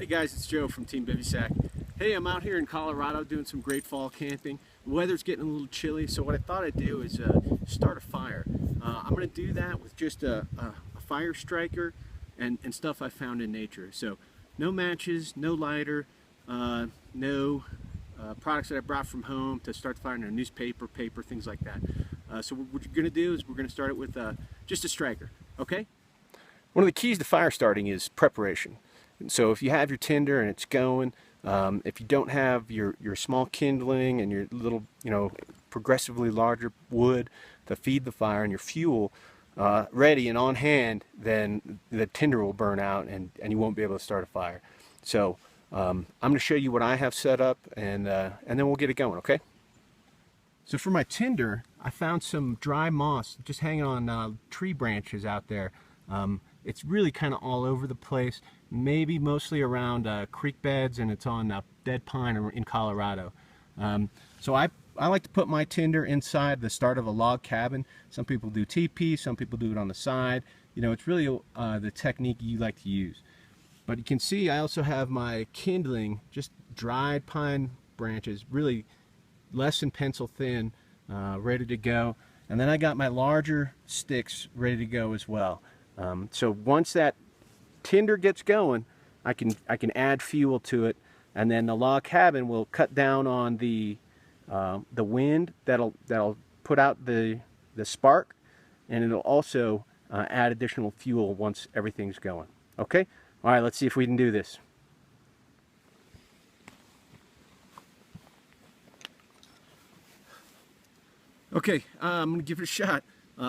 Hey guys, it's Joe from Team BivySak. Hey, I'm out here in Colorado doing some great fall camping. The weather's getting a little chilly, so what I thought I'd do is start a fire. I'm going to do that with just a fire striker and stuff I found in nature. So no matches, no lighter, no products that I brought from home to start the fire, no newspaper, paper, things like that. So what we're going to do is we're going to start it with just a striker, okay? One of the keys to fire starting is preparation. So if you have your tinder and it's going, if you don't have your small kindling and your little, progressively larger wood to feed the fire and your fuel ready and on hand, then the tinder will burn out and you won't be able to start a fire. So I'm going to show you what I have set up and then we'll get it going, okay? So for my tinder, I found some dry moss just hanging on tree branches out there. It's really kind of all over the place, maybe mostly around creek beds, and it's on dead pine in Colorado. So I like to put my tinder inside the start of a log cabin. Some people do teepee, some people do it on the side. It's really the technique you like to use. But you can see I also have my kindling, just dried pine branches, really less than pencil thin, ready to go. And then I got my larger sticks ready to go as well. So once that tinder gets going, I can add fuel to it, and then the log cabin will cut down on the wind that'll put out the spark, and it'll also add additional fuel once everything's going. Okay? All right, let's see if we can do this. Okay, I'm going to give it a shot.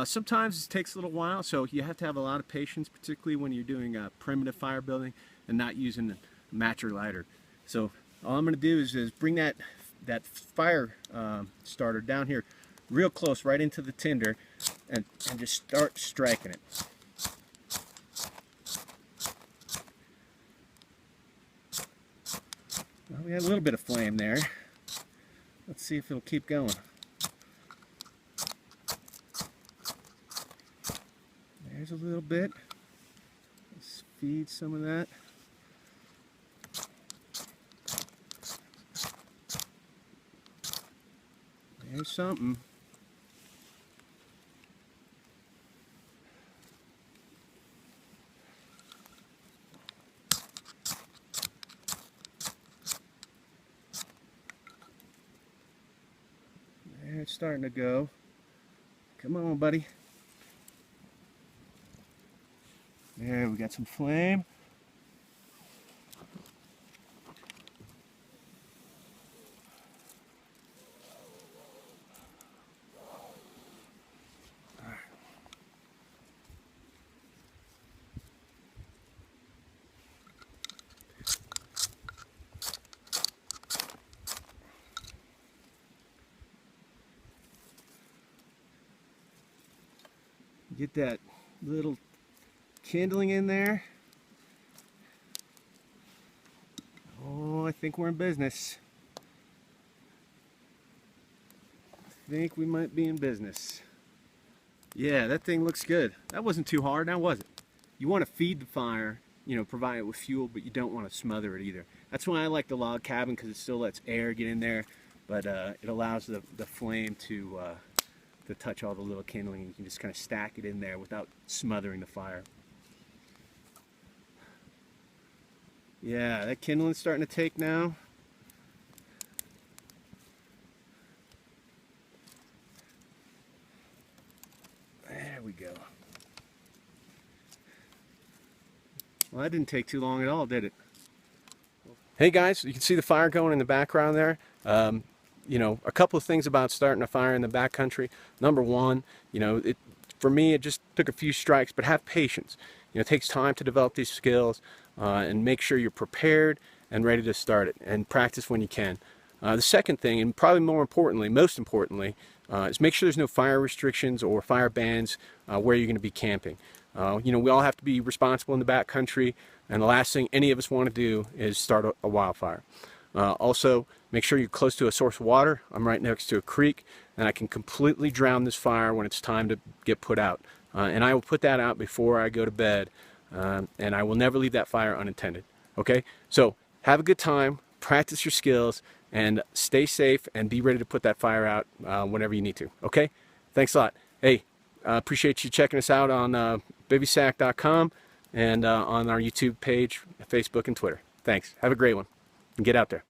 Sometimes it takes a little while, so you have to have a lot of patience, particularly when you're doing primitive fire building and not using a match or lighter. So all I'm going to do is bring that fire starter down here real close, right into the tinder, and just start striking it. Well, we had a little bit of flame there. Let's see if it'll keep going. There's a little bit. Let's feed some of that. There's something. There, it's starting to go. Come on, buddy. There, we got some flame. Get that little kindling in there. Oh, I think we're in business. I think we might be in business. Yeah, that thing looks good. That wasn't too hard, now was it? You want to feed the fire, provide it with fuel, but you don't want to smother it either. That's why I like the log cabin, because it still lets air get in there, but it allows the flame to touch all the little kindling. You can just kind of stack it in there without smothering the fire. Yeah, that kindling's starting to take now. There we go. Well, that didn't take too long at all, did it? Hey guys, you can see the fire going in the background there. A couple of things about starting a fire in the backcountry. Number one, for me, it just took a few strikes, but have patience. It takes time to develop these skills, and make sure you're prepared and ready to start it, and practice when you can. The second thing, and probably most importantly, is make sure there's no fire restrictions or fire bans where you're going to be camping. We all have to be responsible in the backcountry, and the last thing any of us want to do is start a wildfire. Also, make sure you're close to a source of water. I'm right next to a creek, and I can completely drown this fire when it's time to get put out. And I will put that out before I go to bed, and I will never leave that fire unattended. Okay, so have a good time, practice your skills, and stay safe and be ready to put that fire out whenever you need to. Okay, thanks a lot. Hey, appreciate you checking us out on BivySak.com and on our YouTube page, Facebook, and Twitter. Thanks. Have a great one and get out there.